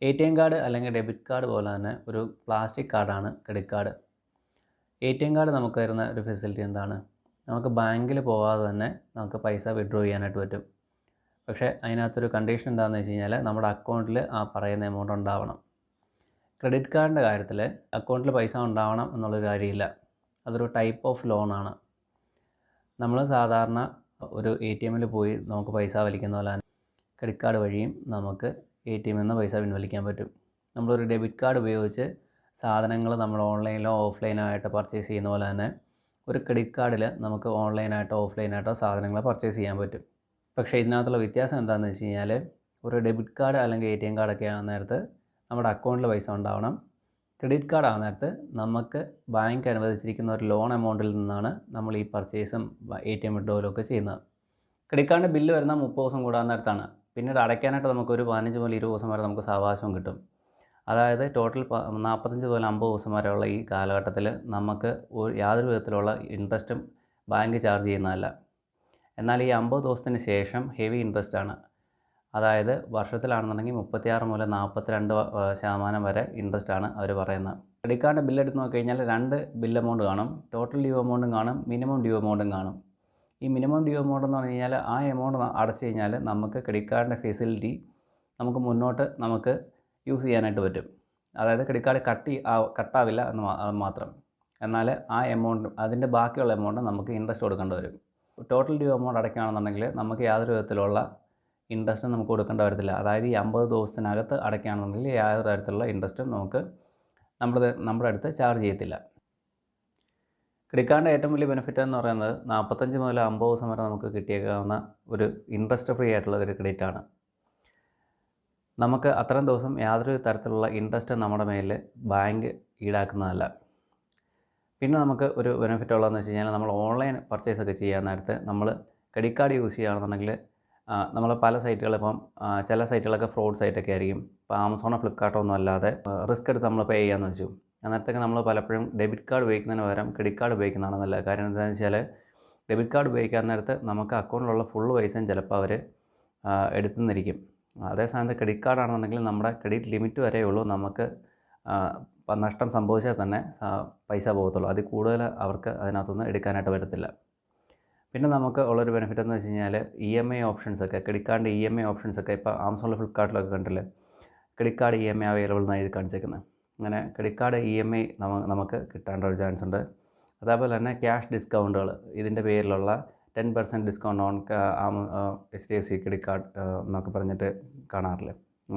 ATM card അല്ലെങ്കിൽ debit card പോലെ തന്നെ ഒരു പ്ലാസ്റ്റിക് കാർഡാണ് ക്രെഡിറ്റ് കാർഡ്. ATM കാർഡ് നമുക്ക് തരുന്ന ഒരു ഫെസിലിറ്റി എന്താണ്? നമുക്ക് ബാങ്കിൽ പോകാതെ തന്നെ നമുക്ക് പൈസ വിഡ്രോ ചെയ്യാനായിട്ട് പറ്റും. പക്ഷേ അതിനകത്തൊരു കണ്ടീഷൻ എന്താണെന്ന് വെച്ച് കഴിഞ്ഞാൽ നമ്മുടെ അക്കൗണ്ടിൽ ആ പറയുന്ന എമൗണ്ട് ഉണ്ടാവണം. ക്രെഡിറ്റ് കാർഡിൻ്റെ കാര്യത്തിൽ അക്കൗണ്ടിൽ പൈസ ഉണ്ടാവണം എന്നുള്ളൊരു കാര്യമില്ല. അതൊരു ടൈപ്പ് ഓഫ് ലോണാണ്. നമ്മൾ സാധാരണ ഒരു ATM പോയി നമുക്ക് പൈസ വലിക്കുന്ന പോലെ ക്രെഡിറ്റ് കാർഡ് വഴിയും നമുക്ക് ATM നിന്ന് പൈസ പിൻവലിക്കാൻ പറ്റും. നമ്മളൊരു ഡെബിറ്റ് കാർഡ് ഉപയോഗിച്ച് സാധനങ്ങൾ നമ്മൾ ഓൺലൈനിലോ ഓഫ്ലൈനോ ആയിട്ട് പർച്ചേസ് ചെയ്യുന്ന പോലെ തന്നെ ഒരു ക്രെഡിറ്റ് കാർഡിൽ നമുക്ക് ഓൺലൈനായിട്ടോ ഓഫ്ലൈനായിട്ടോ സാധനങ്ങൾ പർച്ചേസ് ചെയ്യാൻ പറ്റും. പക്ഷേ ഇതിനകത്തുള്ള വ്യത്യാസം എന്താണെന്ന് വെച്ച് കഴിഞ്ഞാൽ ഒരു ഡെബിറ്റ് കാർഡ് അല്ലെങ്കിൽ ATM കാർഡൊക്കെ ആകുന്ന നേരത്ത് നമ്മുടെ അക്കൗണ്ടിൽ പൈസ ഉണ്ടാവണം. ക്രെഡിറ്റ് കാർഡ് ആകുന്ന നേരത്ത് നമുക്ക് ബാങ്ക് അനുവദിച്ചിരിക്കുന്ന ഒരു ലോൺ എമൗണ്ടിൽ നിന്നാണ് നമ്മൾ ഈ പർച്ചേസും ATM വിഡ്രോവലും ഒക്കെ ചെയ്യുന്നത്. ക്രെഡിറ്റ് കാർഡിൻ്റെ ബില്ല് വരുന്ന 30 ദിവസം കൂടാൻ നേരത്താണ്. പിന്നീട് അടയ്ക്കാനായിട്ട് നമുക്കൊരു 15 മുതൽ 20 ദിവസം വരെ നമുക്ക് സാവകാശം കിട്ടും. അതായത് ടോട്ടൽ 45 മുതൽ 50 ദിവസം വരെയുള്ള ഈ കാലഘട്ടത്തിൽ നമുക്ക് യാതൊരു വിധത്തിലുള്ള ഇൻട്രസ്റ്റും ബാങ്ക് ചാർജ് ചെയ്യുന്നതല്ല. എന്നാൽ ഈ 50 ദിവസത്തിന് ശേഷം ഹെവി ഇൻട്രസ്റ്റാണ്. അതായത് വർഷത്തിലാണെന്നുണ്ടെങ്കിൽ 36 മുതൽ 42% വരെ ഇൻട്രസ്റ്റാണ് അവർ പറയുന്നത്. ക്രെഡിറ്റ് കാർഡിൻ്റെ ബില്ലെടുത്ത് നോക്കിക്കഴിഞ്ഞാൽ 2 ബിൽ എമൗണ്ട് കാണും. ടോട്ടൽ ഡ്യൂ എമൗണ്ടും കാണും, മിനിമം ഡ്യൂ എമൗണ്ടും കാണും. ഈ മിനിമം ഡ്യൂ എമൗണ്ട് എന്ന് പറഞ്ഞു കഴിഞ്ഞാൽ ആ എമൗണ്ട് അടച്ചു കഴിഞ്ഞാൽ നമുക്ക് ക്രെഡിറ്റ് കാർഡിൻ്റെ ഫെസിലിറ്റി നമുക്ക് മുന്നോട്ട് നമുക്ക് യൂസ് ചെയ്യാനായിട്ട് പറ്റും. അതായത് ക്രെഡിറ്റ് കാർഡ് കട്ടാവില്ല എന്ന് മാത്രം. എന്നാൽ ആ എമൗണ്ട് അതിൻ്റെ ബാക്കിയുള്ള എമൗണ്ട് നമുക്ക് ഇൻട്രസ്റ്റ് കൊടുക്കേണ്ടി വരും. ടോട്ടൽ ഡ്യൂ എമൗണ്ട് അടയ്ക്കുകയാണെന്നുണ്ടെങ്കിൽ നമുക്ക് യാതൊരു വിധത്തിലുള്ള ഇൻട്രസ്റ്റും നമുക്ക് കൊടുക്കേണ്ടി വരത്തില്ല. അതായത് ഈ 50 ദിവസത്തിനകത്ത് അടയ്ക്കുകയാണെന്നുണ്ടെങ്കിൽ യാതൊരു തരത്തിലുള്ള ഇൻട്രസ്റ്റും നമുക്ക് നമ്മുടെ അടുത്ത് ചാർജ് ചെയ്യത്തില്ല. ക്രെഡിറ്റ് കാർഡിൻ്റെ ഏറ്റവും വലിയ ബെനിഫിറ്റ് എന്ന് പറയുന്നത് 45 മുതൽ 50 ദിവസം വരെ നമുക്ക് കിട്ടിയേക്കാവുന്ന ഒരു ഇൻട്രസ്റ്റ് ഫ്രീ ആയിട്ടുള്ള ഒരു ക്രെഡിറ്റാണ്. നമുക്ക് അത്രയും ദിവസം യാതൊരു തരത്തിലുള്ള ഇൻട്രസ്റ്റ് നമ്മുടെ മേലിൽ ബാങ്ക് ഈടാക്കുന്നതല്ല. പിന്നെ നമുക്ക് ഒരു ബെനിഫിറ്റ് ഉള്ളതെന്ന് വെച്ച് കഴിഞ്ഞാൽ നമ്മൾ ഓൺലൈൻ പർച്ചേസ് ഒക്കെ ചെയ്യാൻ നേരത്ത് നമ്മൾ ക്രെഡിറ്റ് കാർഡ് യൂസ് ചെയ്യുകയാണെന്നുണ്ടെങ്കിൽ നമ്മൾ പല സൈറ്റുകളിപ്പം ചില സൈറ്റുകളൊക്കെ ഫ്രോഡ് സൈറ്റൊക്കെ ആയിരിക്കും. ഇപ്പോൾ ആമസോണോ ഫ്ലിപ്കാർട്ടോ ഒന്നും അല്ലാതെ റിസ്ക് എടുത്ത് നമ്മൾ പേ ചെയ്യാമെന്ന് വെച്ചു. അന്നേരത്തേക്ക് നമ്മൾ പലപ്പോഴും ഡെബിറ്റ് കാർഡ് ഉപയോഗിക്കുന്നതിന് പകരം ക്രെഡിറ്റ് കാർഡ് ഉപയോഗിക്കുന്നതാണ് നല്ലത്. കാര്യം എന്താണെന്ന് വെച്ചാൽ ഡെബിറ്റ് കാർഡ് ഉപയോഗിക്കാൻ നേരത്ത് നമുക്ക് അക്കൗണ്ടിലുള്ള ഫുൾ പൈസയും ചിലപ്പോൾ അവർ എടുത്തുനിന്നിരിക്കും. അതേ സ്ഥാനത്ത് ക്രെഡിറ്റ് കാർഡാണെന്നുണ്ടെങ്കിൽ നമ്മുടെ ക്രെഡിറ്റ് ലിമിറ്റ് വരെയേ ഉള്ളൂ നമുക്ക് നഷ്ടം സംഭവിച്ചാൽ തന്നെ പൈസ പോകത്തുള്ളൂ. അതിൽ കൂടുതൽ അവർക്ക് അതിനകത്തുനിന്ന് എടുക്കാനായിട്ട് പറ്റത്തില്ല. പിന്നെ നമുക്ക് ഉള്ളൊരു ബെനിഫിറ്റ് എന്ന് വെച്ച് കഴിഞ്ഞാൽ EMI ഓപ്ഷൻസൊക്കെ ക്രെഡിറ്റ് കാർഡിൻ്റെ EMI ഓപ്ഷൻസൊക്കെ ഇപ്പോൾ ആമസോണിൽ ഫ്ലിപ്കാർട്ടിലൊക്കെ കണ്ടില്ലേ, ക്രെഡിറ്റ് കാർഡ് EMI അവൈലബിൾ എന്നാണ് ഇത് കാണിച്ചേക്കുന്നത്. അങ്ങനെ ക്രെഡിറ്റ് കാർഡ് EMI നമുക്ക് കിട്ടാനുള്ള ഒരു ചാൻസ് ഉണ്ട്. അതേപോലെ തന്നെ ക്യാഷ് ഡിസ്കൗണ്ടുകൾ ഇതിൻ്റെ പേരിലുള്ള 10% discount on HDFC credit card എന്നൊക്കെ പറഞ്ഞിട്ട് കാണാറില്ല.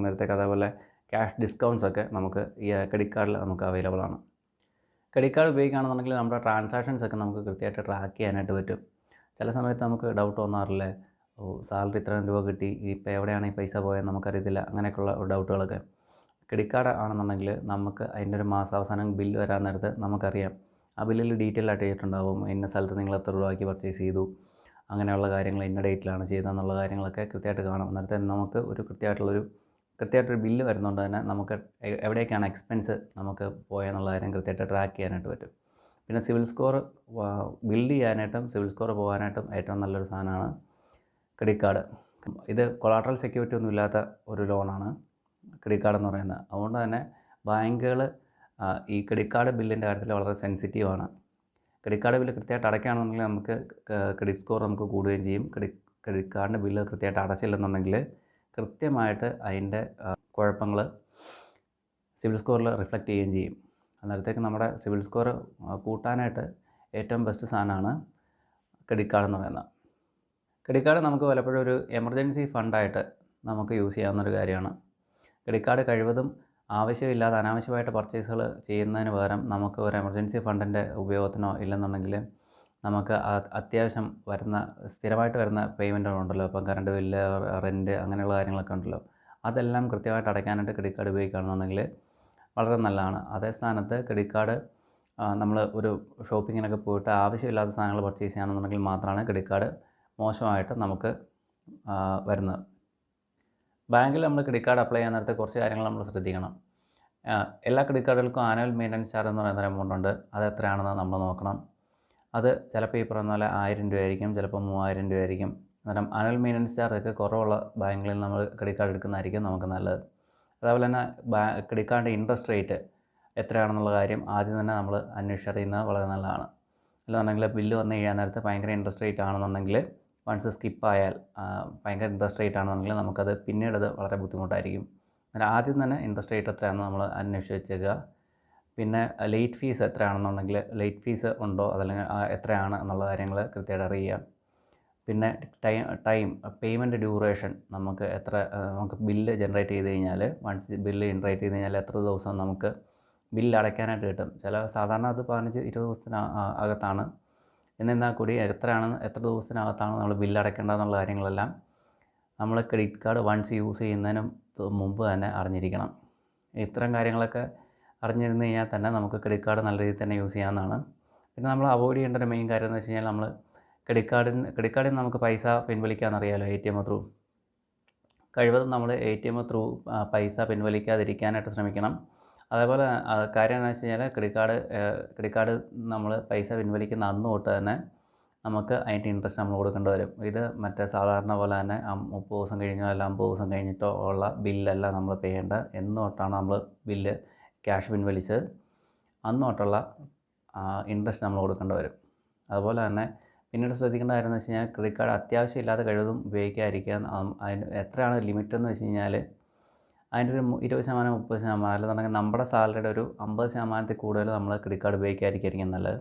നേരത്തേക്ക് അതേപോലെ ക്യാഷ് ഡിസ്കൗണ്ട്സൊക്കെ നമുക്ക് ഈ ക്രെഡിറ്റ് കാർഡിൽ നമുക്ക് അവൈലബിൾ ആണ്. ക്രെഡിറ്റ് കാർഡ് ഉപയോഗിക്കുകയാണെന്നുണ്ടെങ്കിൽ നമ്മുടെ ട്രാൻസാക്ഷൻസൊക്കെ നമുക്ക് കൃത്യമായിട്ട് ട്രാക്ക് ചെയ്യാനായിട്ട് പറ്റും. ചില സമയത്ത് നമുക്ക് ഡൗട്ട് തോന്നാറില്ലേ, സാലറി ഇത്രയും രൂപ കിട്ടി, ഇപ്പോൾ എവിടെയാണ് ഈ പൈസ പോയെന്ന് നമുക്കറിയത്തില്ല, അങ്ങനെയൊക്കെയുള്ള ഡൗട്ടുകളൊക്കെ. ക്രെഡിറ്റ് കാർഡ് ആണെന്നുണ്ടെങ്കിൽ നമുക്ക് അതിൻ്റെ ഒരു മാസാവസാനം ബില്ല് വരാൻ നേരത്ത് നമുക്കറിയാം. ആ ബില്ലിൽ ഡീറ്റെയിൽ ആയിട്ട് ചെയ്തിട്ടുണ്ടാവും. ഇന്ന സ്ഥലത്ത് നിങ്ങൾ എത്ര രൂപയ്ക്ക് പർച്ചേസ് ചെയ്തു, അങ്ങനെയുള്ള കാര്യങ്ങൾ ഇന്ന ഡേറ്റിലാണ് ചെയ്തതെന്നുള്ള കാര്യങ്ങളൊക്കെ കൃത്യമായിട്ട് കാണും. നേരത്തെ നമുക്ക് കൃത്യമായിട്ടൊരു ബില്ല് വരുന്നതുകൊണ്ട് തന്നെ നമുക്ക് എവിടേക്കാണ് എക്സ്പെൻസ് നമുക്ക് പോയെന്നുള്ള കാര്യം കൃത്യമായിട്ട് ട്രാക്ക് ചെയ്യാനായിട്ട് പറ്റും. പിന്നെ സിവിൽ സ്കോർ ബിൽഡ് ചെയ്യാനായിട്ടും സിവിൽ സ്കോർ പോകാനായിട്ടും ഏറ്റവും നല്ലൊരു സാധനമാണ് ക്രെഡിറ്റ് കാർഡ്. ഇത് കൊളാട്രൽ സെക്യൂരിറ്റി ഒന്നും ഇല്ലാത്ത ഒരു ലോണാണ് ക്രെഡിറ്റ് കാർഡ് എന്ന് പറയുന്നത്. അതുകൊണ്ട് തന്നെ ബാങ്കുകൾ ഈ ക്രെഡിറ്റ് കാർഡ് ബില്ലിൻ്റെ കാര്യത്തിൽ വളരെ സെൻസിറ്റീവാണ്. ക്രെഡിറ്റ് കാർഡ് ബില്ല് കൃത്യമായിട്ട് അടയ്ക്കുകയാണെന്നുണ്ടെങ്കിൽ നമുക്ക് ക്രെഡിറ്റ് സ്കോർ നമുക്ക് കൂടുകയും ചെയ്യും. ക്രെഡിറ്റ് കാർഡിൻ്റെ ബില്ല് കൃത്യമായിട്ട് അടച്ചില്ലെന്നുണ്ടെങ്കിൽ കൃത്യമായിട്ട് അതിൻ്റെ കുഴപ്പങ്ങൾ സിവിൽ സ്കോറിൽ റിഫ്ലക്റ്റ് ചെയ്യുകയും ചെയ്യും. അന്നേരത്തേക്ക് നമ്മുടെ സിവിൽ സ്കോർ കൂട്ടാനായിട്ട് ഏറ്റവും ബെസ്റ്റ് സാധനമാണ് ക്രെഡിറ്റ് കാർഡ് എന്ന് പറയുന്നത്. ക്രെഡിറ്റ് കാർഡ് നമുക്ക് പലപ്പോഴും ഒരു എമർജൻസി ഫണ്ടായിട്ട് നമുക്ക് യൂസ് ചെയ്യാവുന്നൊരു കാര്യമാണ്. ക്രെഡിറ്റ് കാർഡ് കഴിവതും ആവശ്യമില്ലാതെ അനാവശ്യമായിട്ട് പർച്ചേസുകൾ ചെയ്യുന്നതിന് പകരം നമുക്ക് ഒരു എമർജൻസി ഫണ്ടിൻ്റെ ഉപയോഗത്തിനോ ഇല്ലെന്നുണ്ടെങ്കിൽ നമുക്ക് അത്യാവശ്യം സ്ഥിരമായിട്ട് വരുന്ന പേയ്മെൻറ്റുകളുണ്ടല്ലോ, ഇപ്പം കറണ്ട് ബില്ല്, റെൻറ്റ്, അങ്ങനെയുള്ള കാര്യങ്ങളൊക്കെ ഉണ്ടല്ലോ, അതെല്ലാം കൃത്യമായിട്ട് അടയ്ക്കാനായിട്ട് ക്രെഡിറ്റ് കാർഡ് ഉപയോഗിക്കുകയാണെന്നുണ്ടെങ്കിൽ വളരെ നല്ലതാണ്. അതേ സ്ഥാനത്ത് ക്രെഡിറ്റ് കാർഡ് നമ്മൾ ഒരു ഷോപ്പിങ്ങിനൊക്കെ പോയിട്ട് ആവശ്യമില്ലാത്ത സാധനങ്ങൾ പർച്ചേസ് ചെയ്യുകയാണെന്നുണ്ടെങ്കിൽ മാത്രമാണ് ക്രെഡിറ്റ് കാർഡ് മോശമായിട്ട് നമുക്ക് വരുന്നത്. ബാങ്കിൽ നമ്മൾ ക്രെഡിറ്റ് കാർഡ് അപ്ലൈ ചെയ്യാൻ നേരത്തെ കുറച്ച് കാര്യങ്ങൾ നമ്മൾ ശ്രദ്ധിക്കണം. എല്ലാ ക്രെഡിറ്റ് കാർഡുകൾക്കും ആനുവൽ മെയിൻ്റനൻസ് ചാർജ് എന്ന് പറയുന്ന എമൗണ്ട് ഉണ്ട്. അത് എത്രയാണെന്ന് നമ്മൾ നോക്കണം. അത് ചിലപ്പോൾ ഈ പറയുന്ന പോലെ 1000 രൂപയായിരിക്കും, ചിലപ്പോൾ 3000 രൂപയായിരിക്കും. അന്നേരം ആനുവൽ മെയിൻ്റനൻസ് ചാർജൊക്കെ കുറവുള്ള ബാങ്കുകളിൽ നമ്മൾ ക്രെഡിറ്റ് കാർഡ് എടുക്കുന്നതായിരിക്കും നമുക്ക് നല്ലത്. അതേപോലെ തന്നെ ക്രെഡിറ്റ് കാർഡിൻ്റെ ഇൻട്രസ്റ്റ് റേറ്റ് എത്രയാണെന്നുള്ള കാര്യം ആദ്യം തന്നെ നമ്മൾ അന്വേഷിച്ചറിയുന്നത് വളരെ നല്ലതാണ്. അല്ലാന്നുണ്ടെങ്കിൽ ബില്ല് വന്ന് കഴിയാൻ നേരത്ത് ഭയങ്കര ഇൻട്രസ്റ്റ് റേറ്റ് ആണെന്നുണ്ടെങ്കിൽ വൺസ് സ്കിപ്പായാൽ ഭയങ്കര ഇൻട്രസ്റ്റ് റേറ്റ് ആണെന്നുണ്ടെങ്കിൽ നമുക്കത് പിന്നീടത് വളരെ ബുദ്ധിമുട്ടായിരിക്കും. അങ്ങനെ ആദ്യം തന്നെ ഇൻട്രസ്റ്റ് റേറ്റ് എത്രയാണെന്ന് നമ്മൾ അന്വേഷിച്ച് വെച്ചേക്കുക. പിന്നെ ലേറ്റ് ഫീസ് എത്രയാണെന്നുണ്ടെങ്കിൽ ലേറ്റ് ഫീസ് ഉണ്ടോ അതല്ലെങ്കിൽ എത്രയാണ് എന്നുള്ള കാര്യങ്ങൾ കൃത്യമായിട്ട് അറിയുക. പിന്നെ ടൈം പേയ്മെൻറ്റ് ഡ്യൂറേഷൻ നമുക്ക് നമുക്ക് ബില്ല് ജനറേറ്റ് ചെയ്ത് കഴിഞ്ഞാൽ വൺസ് ബില്ല് ജനറേറ്റ് ചെയ്ത് കഴിഞ്ഞാൽ എത്ര ദിവസം നമുക്ക് ബില്ല് അടയ്ക്കാനായിട്ട് കിട്ടും. സാധാരണ അത് 15-20 ദിവസത്തിന് അകത്താണ്. എന്നിരുന്നാൽ കൂടി എത്ര ദിവസത്തിനകത്താണ് നമ്മൾ ബില്ല് അടയ്ക്കേണ്ടതെന്നുള്ള കാര്യങ്ങളെല്ലാം നമ്മൾ ക്രെഡിറ്റ് കാർഡ് വൺസ് യൂസ് ചെയ്യുന്നതിനും മുമ്പ് തന്നെ അറിഞ്ഞിരിക്കണം. ഇത്തരം കാര്യങ്ങളൊക്കെ അറിഞ്ഞിരുന്നു കഴിഞ്ഞാൽ തന്നെ നമുക്ക് ക്രെഡിറ്റ് കാർഡ് നല്ല രീതിയിൽ തന്നെ യൂസ് ചെയ്യാവുന്നതാണ്. പിന്നെ നമ്മൾ അവോയ്ഡ് ചെയ്യേണ്ട ഒരു മെയിൻ കാര്യം എന്ന് വെച്ച് കഴിഞ്ഞാൽ നമ്മൾ ക്രെഡിറ്റ് കാർഡിൽ നമുക്ക് പൈസ പിൻവലിക്കാമെന്നറിയാമല്ലോ, ATM ത്രൂ. കഴിവതും നമ്മൾ ATM ത്രൂ പൈസ പിൻവലിക്കാതിരിക്കാനായിട്ട് ശ്രമിക്കണം. അതേപോലെ കാര്യം എന്താണെന്ന് വെച്ച് കഴിഞ്ഞാൽ ക്രെഡിറ്റ് കാർഡ് നമ്മൾ പൈസ പിൻവലിക്കുന്ന അന്ന് തൊട്ട് തന്നെ നമുക്ക് അതിൻ്റെ ഇൻട്രസ്റ്റ് നമ്മൾ കൊടുക്കേണ്ടി വരും. ഇത് മറ്റേ സാധാരണ പോലെ തന്നെ 30 ദിവസം കഴിഞ്ഞോ അല്ല 50 ദിവസം കഴിഞ്ഞിട്ടോ ഉള്ള ബില്ലല്ല നമ്മൾ പേ ചെയ്യേണ്ടത്. എന്ന് തൊട്ടാണ് നമ്മൾ ബില്ല് ക്യാഷ് പിൻവലിച്ച് അന്ന് തൊട്ടുള്ള ഇൻട്രസ്റ്റ് നമ്മൾ കൊടുക്കേണ്ടി വരും. അതുപോലെ തന്നെ പിന്നീട് ശ്രദ്ധിക്കേണ്ട കാര്യം എന്ന് വെച്ച് കഴിഞ്ഞാൽ ക്രെഡിറ്റ് കാർഡ് അത്യാവശ്യമില്ലാതെ കഴിവതും ഉപയോഗിക്കാതിരിക്കാൻ. അതിന് എത്രയാണ് ലിമിറ്റ് എന്ന് വെച്ച് കഴിഞ്ഞാൽ അതിൻ്റെ ഒരു 20%, 30%, അല്ലെന്നുണ്ടെങ്കിൽ നമ്മുടെ സാലറിയുടെ ഒരു 50% കൂടുതൽ നമ്മൾ ക്രെഡിറ്റ് കാർഡ് ഉപയോഗിക്കാതിരിക്കും നല്ലത്.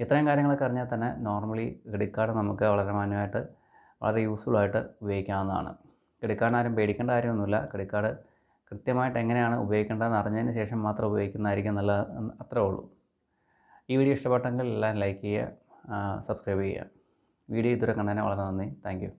ഇത്രയും കാര്യങ്ങളൊക്കെ അറിഞ്ഞാൽ തന്നെ നോർമലി ക്രെഡിറ്റ് കാർഡ് നമുക്ക് വളരെ മാന്യമായിട്ട് വളരെ യൂസ്ഫുള്ളായിട്ട് ഉപയോഗിക്കാവുന്നതാണ്. ക്രെഡിറ്റ് കാർഡിന് ആരും പേടിക്കേണ്ട കാര്യമൊന്നുമില്ല. ക്രെഡിറ്റ് കാർഡ് കൃത്യമായിട്ട് എങ്ങനെയാണ് ഉപയോഗിക്കേണ്ടതെന്ന് അറിഞ്ഞതിന് ശേഷം മാത്രം ഉപയോഗിക്കുന്നതായിരിക്കും നല്ലത്. അത്രേ ഉള്ളൂ. ഈ വീഡിയോ ഇഷ്ടപ്പെട്ടെങ്കിൽ എല്ലാം ലൈക്ക് ചെയ്യുക, സബ്സ്ക്രൈബ് ചെയ്യുക. വീഡിയോ ഇതുവരെ കണ്ടതിന് വളരെ നന്ദി. Thank you.